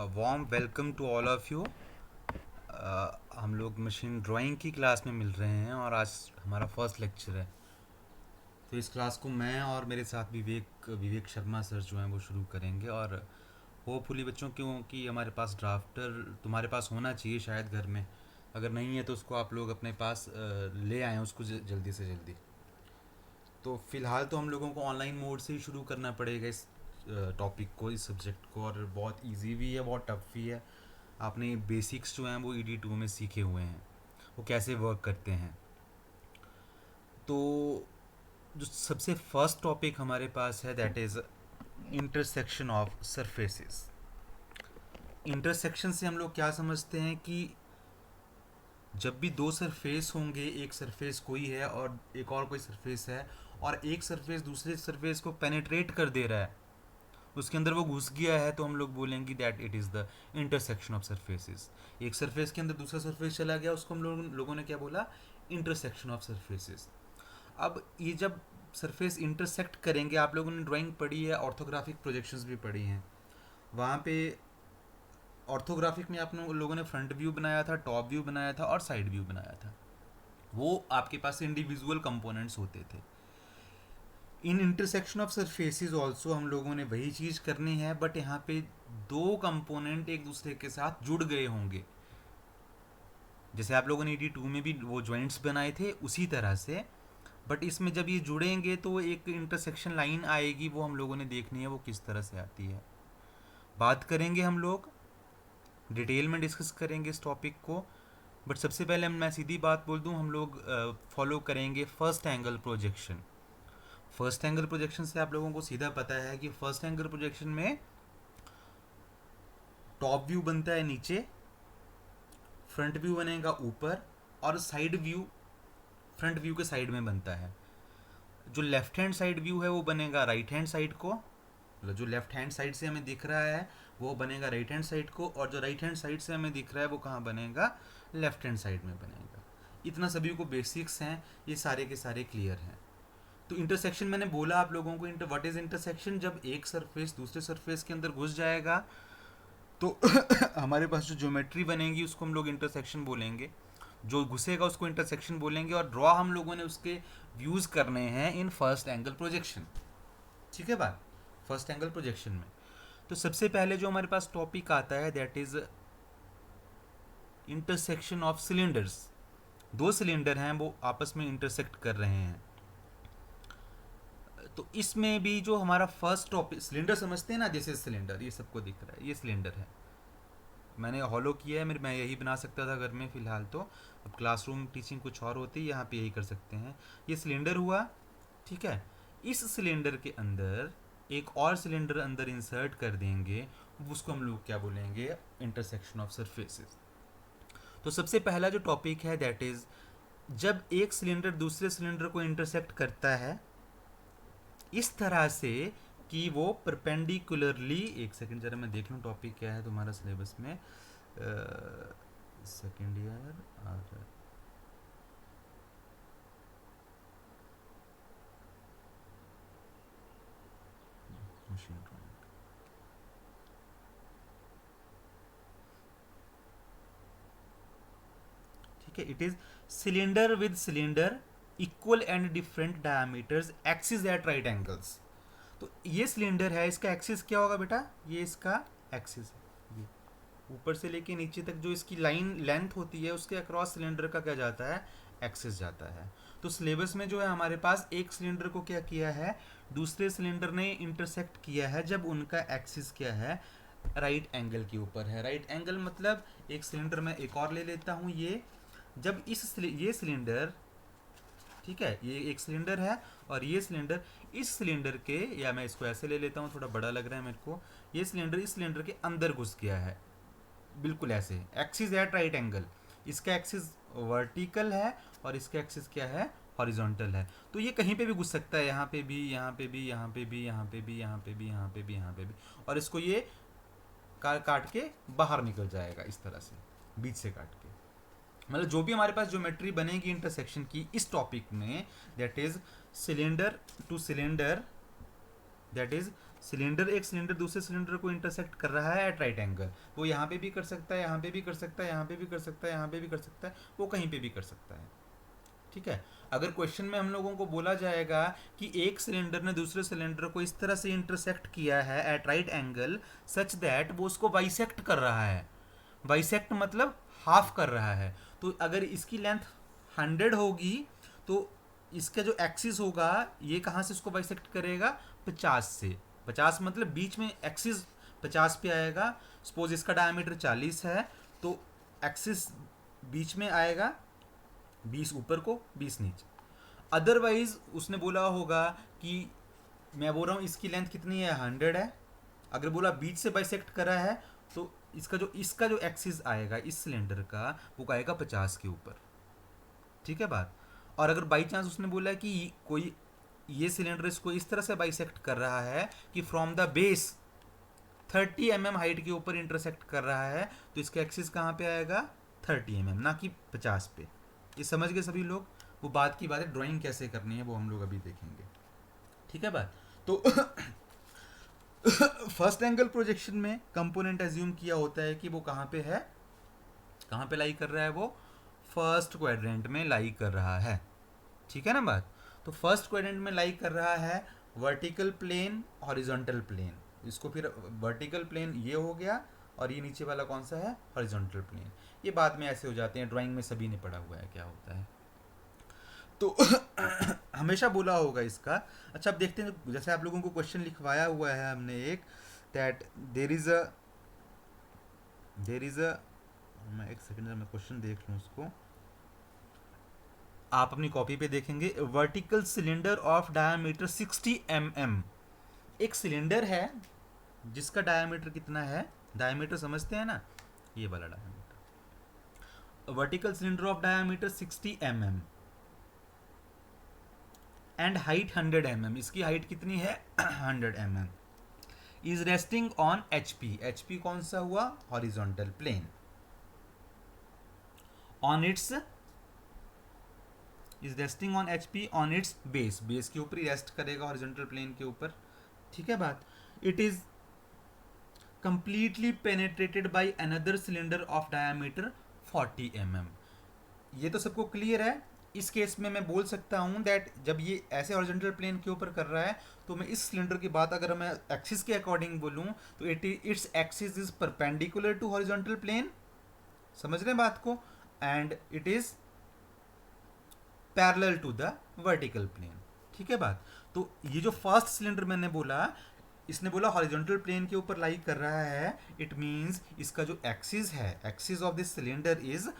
Warm welcome to all of you. हम लोग machine drawing की क्लास में मिल रहे हैं और आज हमारा फर्स्ट लेक्चर है। तो इस क्लास को मैं और मेरे साथ विवेक शर्मा सर जो हैं वो शुरू करेंगे। और होपफुली बच्चों, क्योंकि हमारे पास ड्राफ्टर तुम्हारे पास होना चाहिए शायद घर में, अगर नहीं है तो उसको आप लोग अपने पास ले आएँ उसको जल्दी से जल्दी। तो फ़िलहाल तो हम लोगों को ऑनलाइन मोड से ही शुरू करना पड़ेगा इस टॉपिक को, इस सब्जेक्ट को। और बहुत इजी भी है, बहुत टफ भी है। आपने बेसिक्स जो हैं वो ED2 में सीखे हुए हैं, वो कैसे वर्क करते हैं। तो जो सबसे फर्स्ट टॉपिक हमारे पास है that is intersection of surfaces. Intersection से हम लोग क्या समझते हैं कि जब भी दो सरफेस होंगे, एक सरफेस कोई है और एक और कोई सरफेस है, और एक सरफेस दूसरे सरफेस को पेनिट्रेट कर दे रहा है, उसके अंदर वो घुस गया है, तो हम लोग बोलेंगे that it is the intersection of surfaces. एक सरफेस के अंदर दूसरा सरफेस चला गया, उसको हम लोगों ने क्या बोला, इंटरसेक्शन ऑफ सरफेसेस। अब ये जब सरफेस इंटरसेक्ट करेंगे, आप लोगों ने ड्राइंग पढ़ी है, ऑर्थोग्राफिक प्रोजेक्शंस भी पढ़ी हैं। वहाँ पे ऑर्थोग्राफिक में आप लोगों ने फ्रंट व्यू बनाया था, टॉप व्यू बनाया था और साइड व्यू बनाया था। वो आपके पास इंडिविजुअल कंपोनेंट्स होते थे। इन इंटरसेक्शन ऑफ सरफेसेस ऑल्सो हम लोगों ने वही चीज़ करनी है, बट यहाँ पे दो कंपोनेंट एक दूसरे के साथ जुड़ गए होंगे। जैसे आप लोगों ने ED2 में भी वो जॉइंट्स बनाए थे उसी तरह से, बट इसमें जब ये जुड़ेंगे तो एक इंटरसेक्शन लाइन आएगी, वो हम लोगों ने देखनी है वो किस तरह से आती है। बात करेंगे, हम लोग डिटेल में डिस्कस करेंगे इस टॉपिक को। बट सबसे पहले मैं सीधी बात बोल दूं, हम लोग फॉलो करेंगे first angle projection. First angle projection से आप लोगों को सीधा पता है कि फर्स्ट एंगल प्रोजेक्शन में टॉप व्यू बनता है नीचे, फ्रंट व्यू बनेगा ऊपर, और साइड व्यू फ्रंट व्यू के साइड में बनता है। जो लेफ्ट हैंड साइड व्यू है वो बनेगा राइट हैंड साइड को, मतलब जो लेफ्ट हैंड साइड से हमें दिख रहा है वो बनेगा राइट हैंड साइड को, और जो राइट हैंड साइड से हमें दिख रहा है वो कहाँ बनेगा, लेफ्ट हैंड साइड में बनेगा। इतना सभी को बेसिक्स हैं, ये सारे के सारे क्लियर हैं। तो इंटरसेक्शन मैंने बोला आप लोगों को, व्हाट इज इंटरसेक्शन, जब एक सरफेस दूसरे सरफेस के अंदर घुस जाएगा तो हमारे पास जो ज्योमेट्री बनेगी उसको हम लोग इंटरसेक्शन बोलेंगे। जो घुसेगा उसको इंटरसेक्शन बोलेंगे, और ड्रॉ हम लोगों ने उसके व्यूज करने हैं इन फर्स्ट एंगल प्रोजेक्शन। ठीक है बात, फर्स्ट एंगल प्रोजेक्शन में। तो सबसे पहले जो हमारे पास टॉपिक आता है that is intersection of cylinders. दो सिलेंडर हैं, वो आपस में इंटरसेक्ट कर रहे हैं। तो इसमें भी जो हमारा फर्स्ट टॉपिक, सिलेंडर समझते हैं ना, जैसे सिलेंडर ये सबको दिख रहा है, ये सिलेंडर है, मैंने हॉलो किया है, मेरे मैं यही बना सकता था घर में फ़िलहाल तो। अब क्लासरूम टीचिंग कुछ और होती है, यहाँ पे यही कर सकते हैं। ये सिलेंडर हुआ, ठीक है। इस सिलेंडर के अंदर एक और सिलेंडर अंदर इंसर्ट कर देंगे, उसको हम लोग क्या बोलेंगे, इंटरसेक्शन ऑफ सरफेसेस। तो सबसे पहला जो टॉपिक है दैट इज़ जब एक सिलेंडर दूसरे सिलेंडर को इंटरसेक्ट करता है इस तरह से कि वो परपेंडिकुलरली, एक सेकंड जरा मैं देख लूँ टॉपिक क्या है तुम्हारा सिलेबस में, सेकेंड ईयर और मशीन ड्राइंग। ठीक है, it is cylinder with cylinder equal and different diameters axis at right angles. तो ये सिलेंडर है, इसका एक्सिस क्या होगा बेटा, ये इसका एक्सिस है। ये ऊपर से लेके नीचे तक जो इसकी लाइन लेंथ होती है उसके अक्रॉस सिलेंडर का क्या जाता है, एक्सिस जाता है। तो सिलेबस में जो है हमारे पास एक सिलेंडर को क्या किया है, दूसरे सिलेंडर ने इंटरसेक्ट किया है जब उनका एक्सिस क्या है, राइट एंगल के ऊपर है। राइट एंगल मतलब एक सिलेंडर मैं एक और ले लेता हूँ, ये जब ये सिलेंडर, ठीक है, ये एक सिलेंडर है और ये सिलेंडर इस सिलेंडर के, या मैं इसको ऐसे ले लेता हूँ, थोड़ा बड़ा लग रहा है मेरे को, ये सिलेंडर इस सिलेंडर के अंदर घुस गया है, बिल्कुल ऐसे, एक्सिस एट राइट एंगल। इसका एक्सिस वर्टिकल है और इसका एक्सिस क्या है, हॉरिजॉन्टल है। तो ये कहीं पे भी घुस सकता है, यहाँ पे भी, यहाँ पे भी, यहाँ पे भी, यहाँ पे भी, यहाँ पे भी, यहाँ पे भी, यहाँ पे भी, और इसको ये काट के बाहर निकल जाएगा इस तरह से, बीच से काट के। मतलब जो भी हमारे पास ज्योमेट्री बनेगी इंटरसेक्शन की इस टॉपिक में, that is cylinder two cylinder, that is cylinder, एक सिलेंडर दूसरे सिलेंडर को इंटरसेक्ट कर रहा है एट राइट एंगल, वो यहाँ पे भी कर सकता है, यहाँ पे भी कर सकता है, यहाँ पे भी कर सकता है, यहाँ पे भी कर सकता है, वो कहीं पे भी कर सकता है। ठीक है। अगर क्वेश्चन में हम लोगों को बोला जाएगा कि एक सिलेंडर ने दूसरे सिलेंडर को इस तरह से इंटरसेक्ट किया है at right angle such that वो उसको बाइसेक्ट कर रहा है, बाइसेक्ट मतलब हाफ कर रहा है, तो अगर इसकी लेंथ 100 होगी तो इसका जो एक्सिस होगा ये कहाँ से इसको बाइसेक्ट करेगा, 50 से। 50 मतलब बीच में एक्सिस 50 पे आएगा। सपोज इसका डायमीटर 40 है तो एक्सिस बीच में आएगा, 20 ऊपर को 20 नीचे। अदरवाइज उसने बोला होगा कि मैं बोल रहा हूँ इसकी लेंथ कितनी है, 100 है, अगर बोला बीच से बाइसेक्ट करा है तो इसका जो एक्सिस आएगा इस सिलेंडर का वो आएगा 50 के ऊपर। ठीक है बात। और अगर बाई चांस उसने बोला कि कोई ये सिलेंडर इसको इस तरह से बाइसेक्ट कर रहा है कि from the base 30 mm height के ऊपर इंटरसेक्ट कर रहा है, तो इसका एक्सिस कहाँ पे आएगा, 30 mm, ना कि 50 पे। ये समझ गए सभी लोग। वो बात की बात है, ड्राइंग कैसे करनी है वो हम लोग अभी देखेंगे। ठीक है बात। तो फर्स्ट एंगल प्रोजेक्शन में कंपोनेंट एज्यूम किया होता है कि वो कहाँ पे है, कहाँ पे लाई कर रहा है, वो फर्स्ट क्वाड्रेंट में लाई कर रहा है। ठीक है ना बात। तो फर्स्ट क्वाड्रेंट में लाई कर रहा है, वर्टिकल प्लेन, हॉरिजॉन्टल प्लेन। इसको फिर वर्टिकल प्लेन ये हो गया और ये नीचे वाला कौन सा है, हॉरिजॉन्टल प्लेन। ये बाद में ऐसे हो जाते हैं, ड्राइंग में सभी ने पढ़ा हुआ है क्या होता है। तो हमेशा बोला होगा इसका। अच्छा अब देखते हैं, जैसे आप लोगों को क्वेश्चन लिखवाया हुआ है हमने एक, दैट देर इज अ मैं एक सेकंड में क्वेश्चन देख लूँ उसको, आप अपनी कॉपी पे देखेंगे। Vertical cylinder of diameter 60 mm, एक सिलेंडर है जिसका डायमीटर कितना है, डायमीटर समझते हैं ना, ये वाला diameter, vertical cylinder of diameter 60 mm and height 100 mm, इसकी हाइट कितनी है 100 mm, is resting on HP, HP कौन सा हुआ, horizontal plane, on its is resting on HP on its base, base के ऊपर ही रेस्ट करेगा हॉरिजॉन्टल प्लेन के ऊपर। ठीक है बात। It is completely penetrated by another cylinder of diameter 40 mm, ये तो सबको क्लियर है। इस केस में मैं बोल सकता हूँ दैट जब ये ऐसे हॉरिजॉन्टल प्लेन के ऊपर कर रहा है तो मैं इस सिलेंडर की बात अगर मैं एक्सिस के अकॉर्डिंग बोलूँ तो its axis is perpendicular to horizontal plane, समझ रहे हैं बात को, and it is parallel to the vertical plane. ठीक है बात। तो ये जो फर्स्ट सिलेंडर मैंने बोला, इसने बोला हॉरिजॉन्टल प्लेन के ऊपर लाई कर रहा है, इट मींस इसका जो एक्सिस है, axis of this cylinder is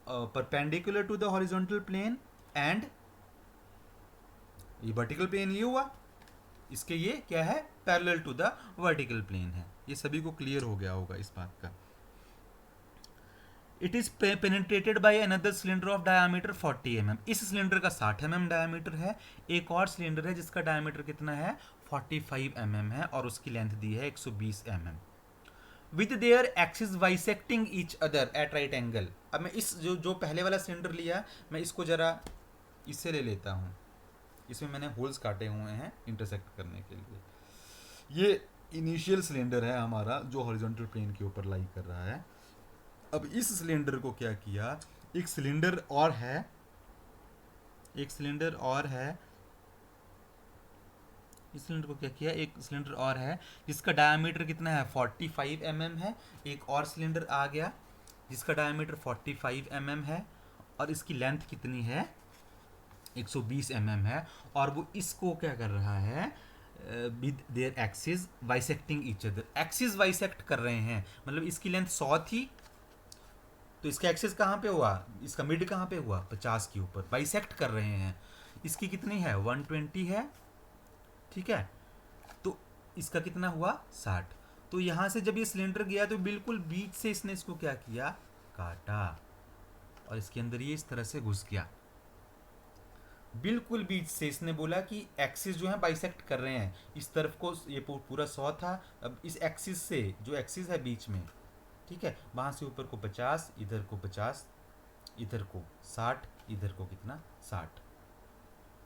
perpendicular to the horizontal plane and ये वर्टिकल प्लेन ये हुआ, इसके ये क्या है, parallel to the vertical plane है। ये सभी को क्लियर हो गया होगा इस बात का। It is penetrated bye another cylinder of diameter 40 mm, इस सिलेंडर का 60 mm डायमीटर है, एक और सिलेंडर है जिसका डायमीटर कितना है 45 mm है और उसकी लेंथ दी है 120 mm, with their axis bisecting each other at right angle. अब मैं इस जो पहले वाला सिलेंडर लिया, मैं इसको जरा इससे ले लेता हूँ, इसमें मैंने होल्स काटे हुए हैं इंटरसेक्ट करने के लिए। ये इनिशियल सिलेंडर है हमारा जो हॉरिजॉन्टल प्लेन के ऊपर लाई कर रहा है। अब इस सिलेंडर को क्या किया, एक सिलेंडर और है, एक सिलेंडर और है, इस सिलेंडर को क्या किया, एक सिलेंडर और है जिसका डायमीटर कितना है 45 mm है, एक और सिलेंडर आ गया जिसका डायमीटर 45 mm है और इसकी लेंथ कितनी है 120 mm है, और वो इसको क्या कर रहा है with their axis bisecting each other, axis bisect कर रहे हैं, मतलब इसकी लेंथ 100 थी तो इसका एक्सिस कहाँ पे हुआ, इसका मिड कहाँ पे हुआ 50 के ऊपर, बाइसेक्ट कर रहे हैं। इसकी कितनी है 120 है, ठीक है, तो इसका कितना हुआ 60। तो यहाँ से जब ये सिलेंडर गया तो बिल्कुल बीच से इसने इसको क्या किया, काटा, और इसके अंदर ये इस तरह से घुस गया, बिल्कुल बीच से। इसने बोला कि एक्सिस जो है बाइसेक्ट कर रहे हैं, इस तरफ को ये पूरा 100 था, अब इस एक्सिस से जो एक्सिस है बीच में, ठीक है, वहाँ से ऊपर को 50, इधर को 50, इधर को 60, इधर को कितना 60।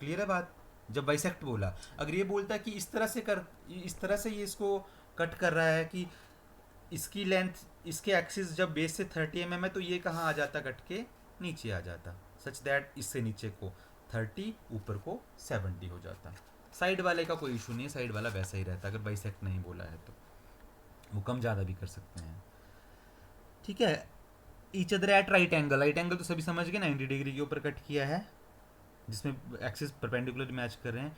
क्लियर है बात। जब बाइसेक्ट बोला। अगर ये बोलता कि इस तरह से कर, इस तरह से ये इसको कट कर रहा है कि इसकी लेंथ, इसके एक्सिस जब बेस से 30 mm है तो ये कहाँ आ जाता, कट के नीचे आ जाता, सच दैट इससे नीचे को 30, ऊपर को 70 हो जाता। साइड वाले का कोई इशू नहीं है, साइड वाला वैसा ही रहता अगर बाइसेक्ट नहीं बोला है तो, वो कम ज़्यादा भी कर सकते हैं। ठीक है। Each other at right angle, right angle तो सभी समझ गए, 90 डिग्री के ऊपर कट किया है जिसमें एक्सिस परपेंडिकुलर मैच कर रहे हैं।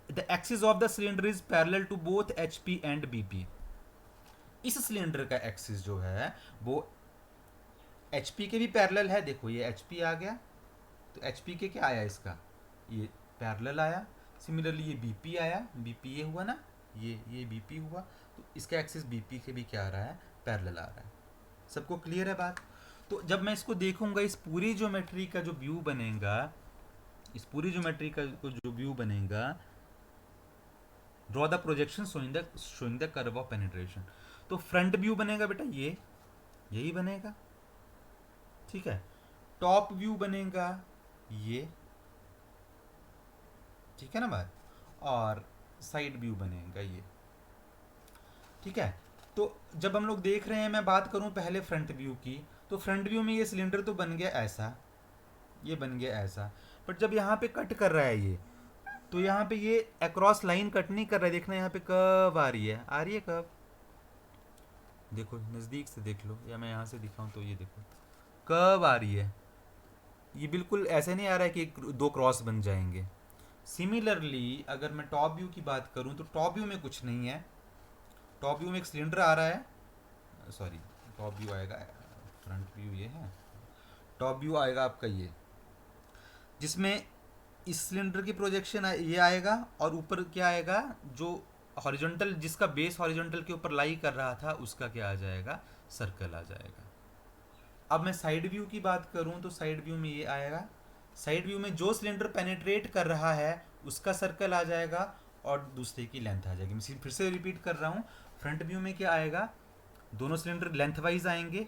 The axis of the cylinder is parallel to both H P and B P. इस सिलेंडर का एक्सिस जो है वो एच पी के भी पैरेलल है, देखो ये एच पी आ गया तो एच पी के क्या आया इसका, ये पैरेलल आया। सिमिलरली ये बी पी आया, बी पी ये हुआ ना, ये बी पी हुआ, तो इसका एक्सिस बी पी के भी क्या आ रहा है, पैरेलल आ रहा है। सबको क्लियर है बात। तो जब मैं इसको देखूंगा, इस पूरी ज्योमेट्री का जो व्यू बनेगा, इस पूरी ज्योमेट्री का जो व्यू बनेगा, draw the projection showing the curve of penetration. तो फ्रंट व्यू बनेगा बेटा ये, यही बनेगा, ठीक है। टॉप व्यू बनेगा ये, ठीक है ना बात, और साइड व्यू बनेगा ये, ठीक है। तो जब हम लोग देख रहे हैं, मैं बात करूं पहले फ्रंट व्यू की, तो फ्रंट व्यू में ये सिलेंडर तो बन गया ऐसा, ये बन गया ऐसा, बट जब यहाँ पे कट कर रहा है ये, तो यहाँ पे ये अक्रॉस लाइन कट नहीं कर रहा है, देखना यहाँ पे कर्व आ रही है, आ रही है कर्व, देखो नज़दीक से देख लो, या मैं यहाँ से दिखाऊं तो ये देखो कर्व आ रही है, ये बिल्कुल ऐसे नहीं आ रहा है कि दो क्रॉस बन जाएंगे। सिमिलरली अगर मैं टॉप व्यू की बात करूं तो टॉप व्यू में कुछ नहीं है, टॉप व्यू में एक सिलेंडर आ रहा है, सॉरी टॉप व्यू आएगा, फ्रंट व्यू ये है, टॉप व्यू आएगा आपका ये, जिसमें इस सिलेंडर की प्रोजेक्शन ये आएगा, और ऊपर क्या आएगा, जो हॉरिजॉन्टल, जिसका बेस हॉरिजॉन्टल के ऊपर लाई कर रहा था उसका क्या आ जाएगा, सर्कल आ जाएगा। अब मैं साइड व्यू की बात करूं तो साइड व्यू में ये आएगा, साइड व्यू में जो सिलेंडर पेनिट्रेट कर रहा है उसका सर्कल आ जाएगा और दूसरे की लेंथ आ जाएगी। मैं फिर से रिपीट कर रहा हूँ, फ्रंट व्यू में क्या आएगा, दोनों सिलेंडर लेंथ वाइज आएंगे,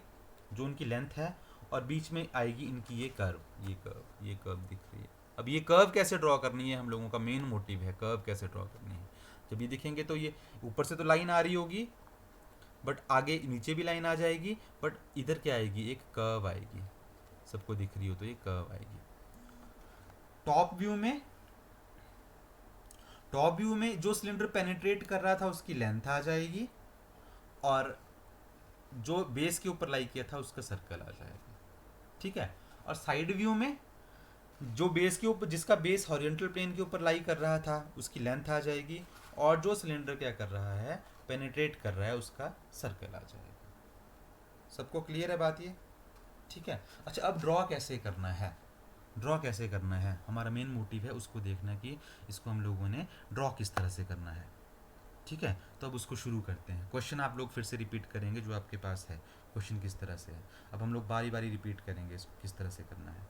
जो उनकी लेंथ है, और बीच में आएगी इनकी ये कर्व, ये कर्व दिख रही है। अब ये कर्व कैसे ड्रॉ करनी है, हम लोगों का मेन मोटिव है कर्व कैसे ड्रॉ करनी है। जब ये दिखेंगे तो ये ऊपर से तो लाइन आ रही होगी, बट आगे नीचे भी लाइन आ जाएगी, बट इधर क्या आएगी, एक कर्व आएगी, सबको दिख रही हो तो ये कर्व आएगी। टॉप व्यू में, टॉप व्यू में जो सिलेंडर पेनिट्रेट कर रहा था उसकी लेंथ आ जाएगी, और जो बेस के ऊपर लाई किया था उसका सर्कल आ जाएगा, ठीक है। और साइड व्यू में जो बेस के ऊपर, जिसका बेस हॉरिजॉन्टल प्लेन के ऊपर लाई कर रहा था उसकी लेंथ आ जाएगी, और जो सिलेंडर क्या कर रहा है, पेनिट्रेट कर रहा है, उसका सर्कल आ जाएगा। सबको क्लियर है बात ये, ठीक है। अच्छा अब ड्रॉ कैसे करना है, ड्रॉ कैसे करना है, हमारा मेन मोटिव है उसको देखना कि इसको हम लोगों ने ड्रॉ किस तरह से करना है, ठीक है। तो अब उसको शुरू करते हैं। क्वेश्चन आप लोग फिर से रिपीट करेंगे जो आपके पास है, क्वेश्चन किस तरह से है, अब हम लोग बारी बारी रिपीट करेंगे इसको किस तरह से करना है।